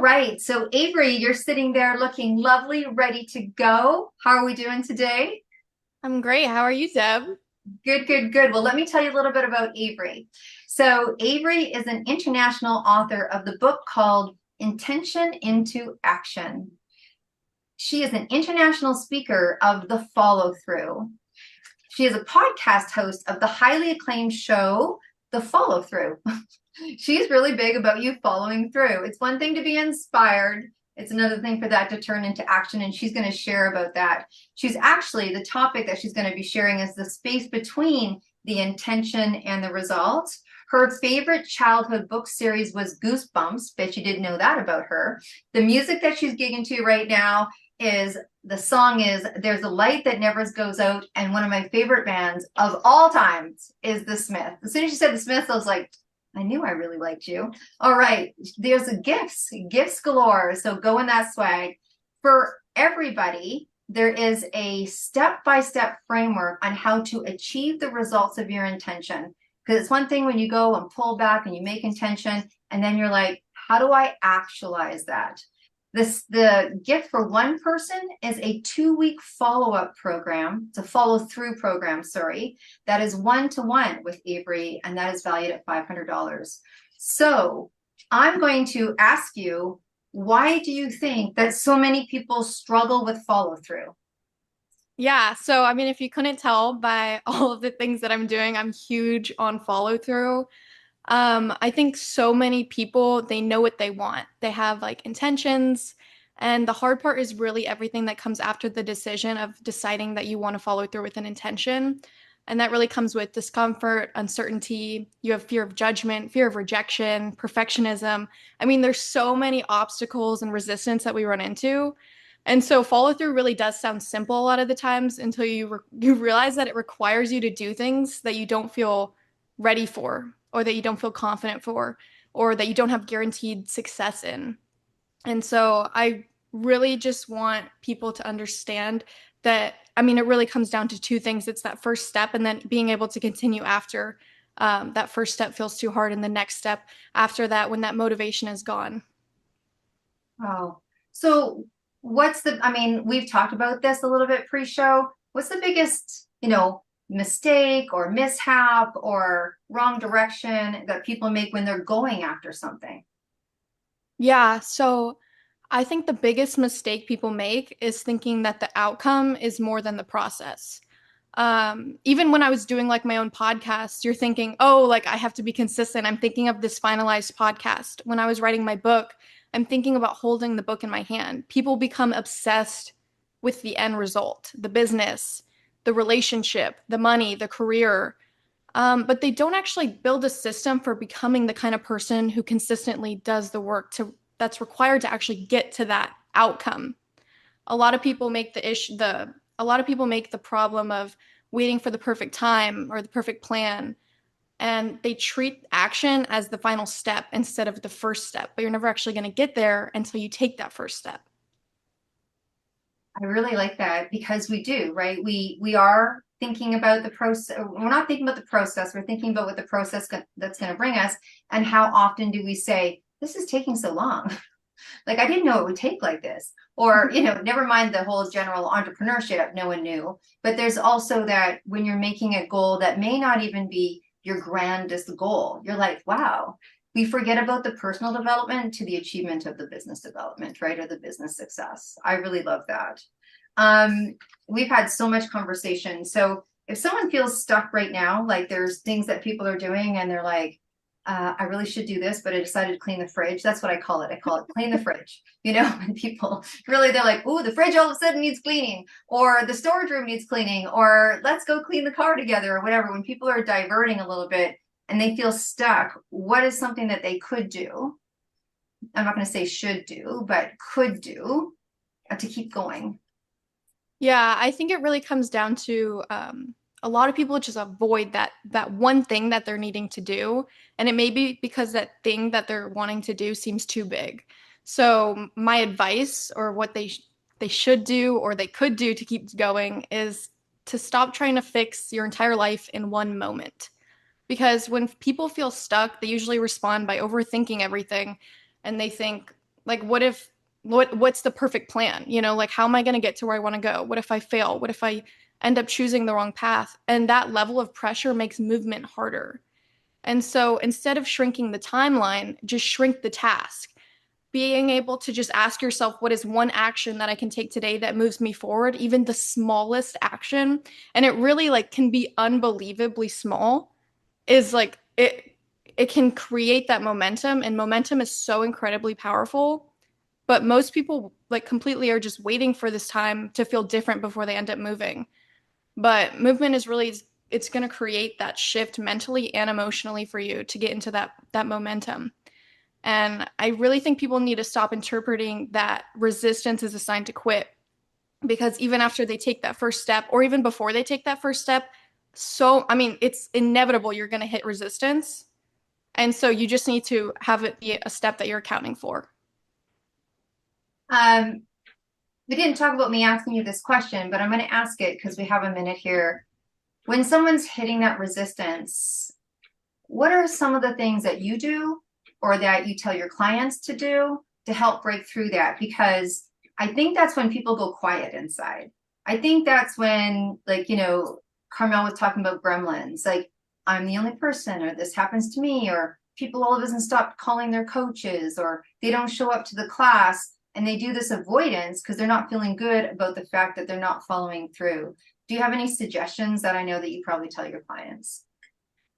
right. So, Avery, you're sitting there looking lovely, ready to go. How are we doing today? I'm great. How are you, Deb? Good, good, good. Well, let me tell you a little bit about Avery. So, Avery is an international author of the book called Intention into Action. She is an international speaker of the follow through. She is a podcast host of the highly acclaimed show, The Follow Through. She's really big about you following through. It's one thing to be inspired. It's another thing for that to turn into action. And she's going to share about that. She's actually, the topic that she's going to be sharing is the space between the intention and the results. Her favorite childhood book series was Goosebumps. Bet you didn't know that about her. The music that she's gigging to right now is the song is There's a Light That Never Goes Out. And one of my favorite bands of all times is The Smiths. As soon as she said The Smiths, I was like, I knew I really liked you. All right. There's a gifts galore. So go in that swag. For everybody, there is a step-by-step framework on how to achieve the results of your intention. Because it's one thing when you go and pull back and you make intention, and then you're like, how do I actualize that? The gift for one person is a 2-week follow-up program. It's a follow-through program, sorry, that is one-to-one with Avery, and that is valued at $500. So I'm going to ask you, why do you think that so many people struggle with follow-through? Yeah, so I mean, if you couldn't tell by all of the things that I'm doing, I'm huge on follow through. I think so many people, they know what they want. They have like intentions, and the hard part is really everything that comes after the decision of deciding that you want to follow through with an intention. And that really comes with discomfort, uncertainty. You have fear of judgment, fear of rejection, perfectionism. I mean, there's so many obstacles and resistance that we run into. And so follow through really does sound simple a lot of the times until you realize that it requires you to do things that you don't feel ready for, or that you don't feel confident for, or that you don't have guaranteed success in. And so I really just want people to understand that, I mean, it really comes down to two things. It's that first step, and then being able to continue after that first step feels too hard, and the next step after that when that motivation is gone. Oh, so I mean, we've talked about this a little bit pre-show. What's the biggest, mistake or mishap or wrong direction that people make when they're going after something? Yeah, so I think the biggest mistake people make is thinking that the outcome is more than the process. Even when I was doing like my own podcast, you're thinking, oh, like I have to be consistent. I'm thinking of this finalized podcast. When I was writing my book, I'm thinking about holding the book in my hand. People become obsessed with the end result, the business, the relationship, the money, the career. But they don't actually build a system for becoming the kind of person who consistently does the work to that's required to actually get to that outcome. A lot of people make a lot of people make the problem of waiting for the perfect time or the perfect plan, and they treat action as the final step instead of the first step. But you're never actually going to get there until you take that first step. I really like that because we do, right? We are thinking about the process. We're not thinking about the process. We're thinking about what the process that's going to bring us. And how often do we say, this is taking so long? Like, I didn't know it would take like this. Or, never mind the whole general entrepreneurship, no one knew. But there's also that when you're making a goal that may not even be your grandest goal, you're like, wow, we forget about the personal development to the achievement of the business development, right? Or the business success. I really love that. Um, we've had so much conversation. So if someone feels stuck right now, like there's things that people are doing and they're like, I really should do this, but I decided to clean the fridge. That's what I call it. I call it clean the fridge. When people really, they're like, ooh, the fridge all of a sudden needs cleaning, or the storage room needs cleaning, or let's go clean the car together, or whatever. When people are diverting a little bit and they feel stuck, what is something that they could do? I'm not going to say should do, but could do to keep going. Yeah, I think it really comes down to a lot of people just avoid that one thing that they're needing to do, and it may be because that thing that they're wanting to do seems too big. So my advice, or what they should do or they could do to keep going, is to stop trying to fix your entire life in one moment. Because when people feel stuck, they usually respond by overthinking everything, and they think, like what's the perfect plan? You know, like how am I going to get to where I want to go? What if I fail? What if I end up choosing the wrong path? And that level of pressure makes movement harder. And so instead of shrinking the timeline, just shrink the task. Being able to just ask yourself, what is one action that I can take today that moves me forward, even the smallest action, and it really like can be unbelievably small, is like it can create that momentum, and momentum is so incredibly powerful. But most people like completely are just waiting for this time to feel different before they end up moving. But movement is really it's going to create that shift mentally and emotionally for you to get into that momentum. And I really think people need to stop interpreting that resistance is a sign to quit, because even after they take that first step, or even before they take that first step, so I mean, it's inevitable you're going to hit resistance. And so you just need to have it be a step that you're accounting for. Um, we didn't talk about me asking you this question, but I'm going to ask it because we have a minute here. When someone's hitting that resistance, what are some of the things that you do or that you tell your clients to do to help break through that? Because I think that's when people go quiet inside. I think that's when, like, Carmel was talking about gremlins, like, I'm the only person, or this happens to me, or people all of a sudden stop calling their coaches, or they don't show up to the class, and they do this avoidance because they're not feeling good about the fact that they're not following through. Do you have any suggestions that I know that you probably tell your clients?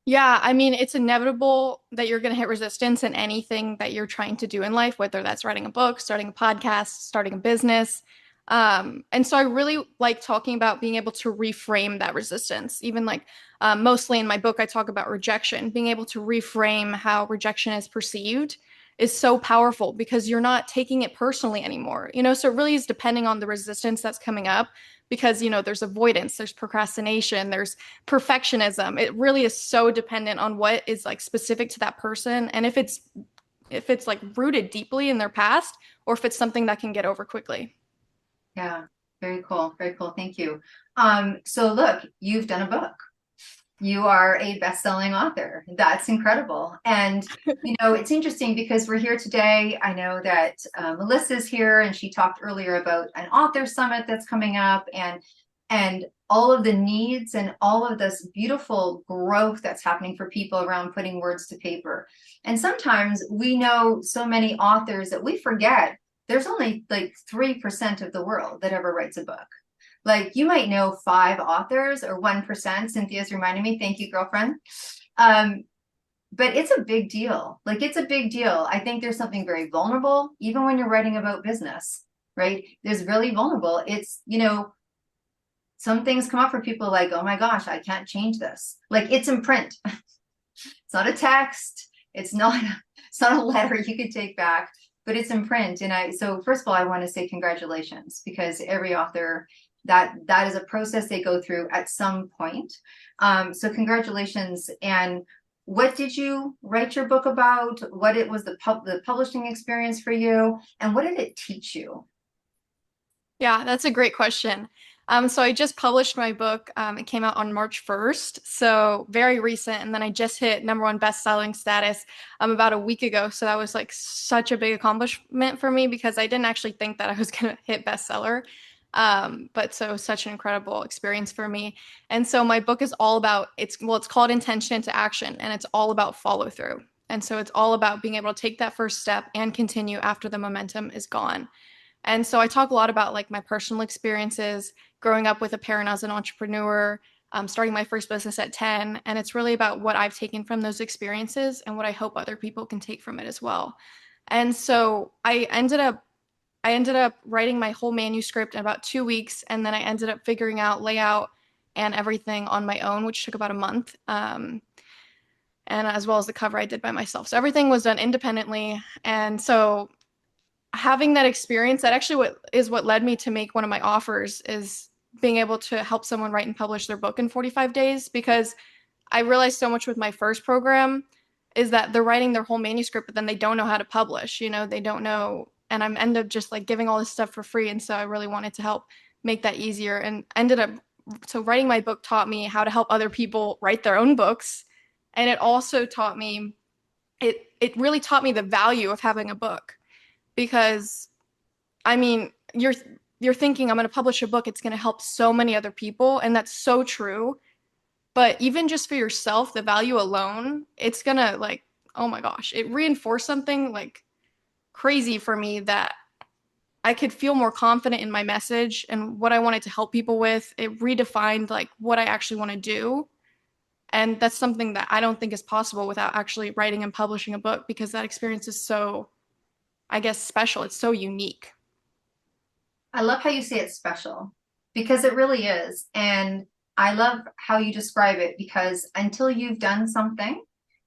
Yeah, I mean, it's inevitable that you're going to hit resistance in anything that you're trying to do in life, whether that's writing a book, starting a podcast, starting a business. And so I really like talking about being able to reframe that resistance. Even like mostly in my book, I talk about rejection. Being able to reframe how rejection is perceived is so powerful because you're not taking it personally anymore. You know, so it really is depending on the resistance that's coming up because, you know, there's avoidance, there's procrastination, there's perfectionism. It really is so dependent on what is like specific to that person, and if it's like rooted deeply in their past, or if it's something that can get over quickly. Yeah, very cool. Very cool. Thank you. So look, you've done a book. You are a best-selling author. That's incredible. And it's interesting because we're here today. I know that Melissa's here, and she talked earlier about an author summit that's coming up, and all of the needs and all of this beautiful growth that's happening for people around putting words to paper. And sometimes we know so many authors that we forget there's only like 3% of the world that ever writes a book. Like you might know 5 authors or 1%. Cynthia's reminding me. Thank you, girlfriend. But it's a big deal. Like it's a big deal. I think there's something very vulnerable, even when you're writing about business, right? There's really vulnerable. It's, some things come up for people like, oh my gosh, I can't change this. Like it's in print. It's not a text. It's not a letter you could take back, but it's in print. So first of all, I want to say congratulations, because every author, that is a process they go through at some point. So congratulations. And what did you write your book about? What it was the publishing experience for you, and what did it teach you? Yeah, that's a great question. So I just published my book. It came out on March 1st, so very recent. And then I just hit #1 best-selling status about a week ago. So that was like such a big accomplishment for me because I didn't actually think that I was going to hit bestseller. But so such an incredible experience for me. And so my book is all about it's called Intention into Action, and it's all about follow through. And so it's all about being able to take that first step and continue after the momentum is gone. And so I talk a lot about like my personal experiences growing up with a parent as an entrepreneur, starting my first business at 10. And it's really about what I've taken from those experiences and what I hope other people can take from it as well. And so I ended up writing my whole manuscript in about 2 weeks, and then I ended up figuring out layout and everything on my own, which took about a month. And as well as the cover I did by myself. So everything was done independently. And so having that experience, that actually what led me to make one of my offers is being able to help someone write and publish their book in 45 days, because I realized so much with my first program is that they're writing their whole manuscript, but then they don't know how to publish, they don't know. And I'm end up just like giving all this stuff for free. And so I really wanted to help make that easier, and ended up, so writing my book taught me how to help other people write their own books. And it also taught me, it really taught me the value of having a book, because I mean, you're thinking I'm going to publish a book, it's going to help so many other people, and that's so true. But even just for yourself, the value alone, it's going to like, oh my gosh, it reinforced something like crazy for me that I could feel more confident in my message and what I wanted to help people with. It redefined like what I actually want to do. And that's something that I don't think is possible without actually writing and publishing a book because that experience is so, I guess, special. It's so unique. I love how you say it's special because it really is. And I love how you describe it because until you've done something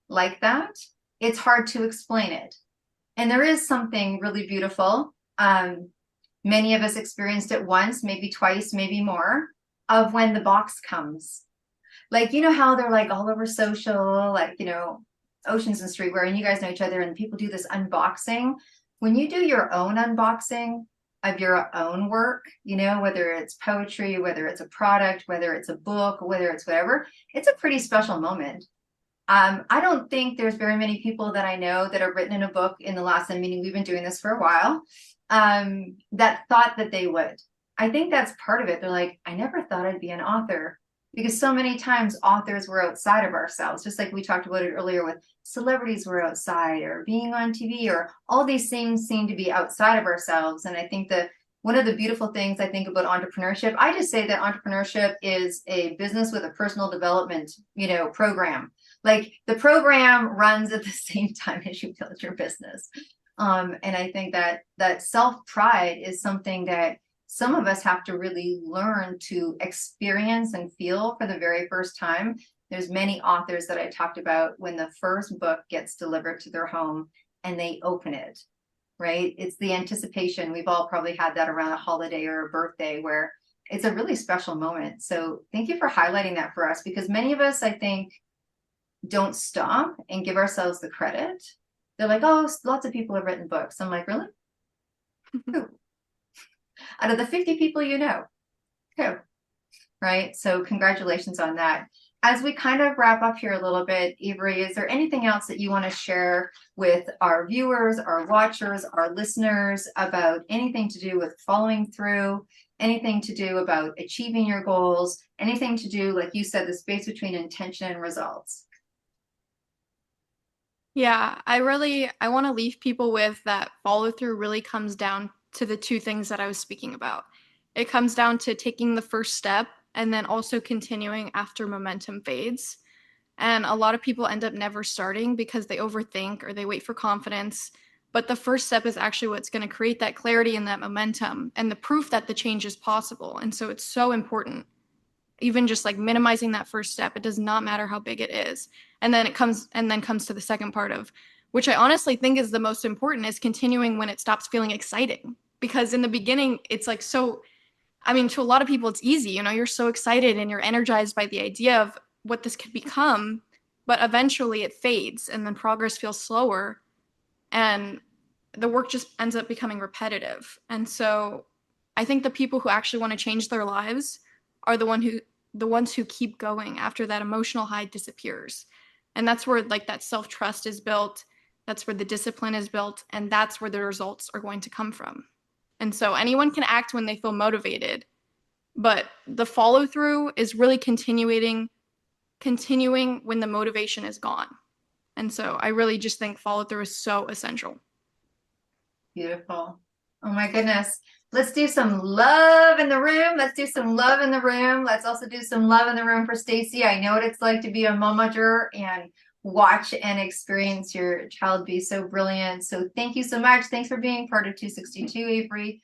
like that, it's hard to explain it. And there is something really beautiful. Many of us experienced it once, maybe twice, maybe more, of when the box comes. Like, you know how they're like all over social, like, Oceans and Streetwear, and you guys know each other, and people do this unboxing. When you do your own unboxing of your own work, whether it's poetry, whether it's a product, whether it's a book, whether it's whatever, it's a pretty special moment. I don't think there's very many people that I know that have written in a book in the last, meaning we've been doing this for a while, that thought that they would. I think that's part of it. They're like, I never thought I'd be an author because so many times authors were outside of ourselves, just like we talked about it earlier with celebrities were outside or being on TV or all these things seem to be outside of ourselves. And I think that one of the beautiful things I think about entrepreneurship, I just say that entrepreneurship is a business with a personal development, program. Like the program runs at the same time as you build your business. And I think that self-pride is something that some of us have to really learn to experience and feel for the very first time. There's many authors that I talked about when the first book gets delivered to their home and they open it, right? It's the anticipation. We've all probably had that around a holiday or a birthday where it's a really special moment. So thank you for highlighting that for us because many of us, I think, don't stop and give ourselves the credit. They're like, oh, lots of people have written books. I'm like, really? Who? Out of the 50 people you know, who? Right? So congratulations on that. As we kind of wrap up here a little bit, Avery, is there anything else that you want to share with our viewers, our watchers, our listeners about anything to do with following through, anything to do about achieving your goals, anything to do, like you said, the space between intention and results? Yeah, I want to leave people with that follow through really comes down to the two things that I was speaking about. It comes down to taking the first step and then also continuing after momentum fades. And a lot of people end up never starting because they overthink or they wait for confidence. But the first step is actually what's going to create that clarity and that momentum and the proof that the change is possible. And so it's so important even just like minimizing that first step. It does not matter how big it is. And then comes to the second part of which I honestly think is the most important is continuing when it stops feeling exciting. Because in the beginning, it's like so I mean, to a lot of people it's easy, you're so excited and you're energized by the idea of what this could become, but eventually it fades and then progress feels slower and the work just ends up becoming repetitive. And so I think the people who actually want to change their lives are the ones who keep going after that emotional high disappears. And that's where like that self-trust is built, that's where the discipline is built, and that's where the results are going to come from. And so anyone can act when they feel motivated, but the follow through is really continuing when the motivation is gone. And so I really just think follow through is so essential. Beautiful. Oh my goodness. Let's do some love in the room. Let's do some love in the room. Let's also do some love in the room for Stacy. I know what it's like to be a momager and watch and experience your child be so brilliant. So thank you so much. Thanks for being part of 262, Avery.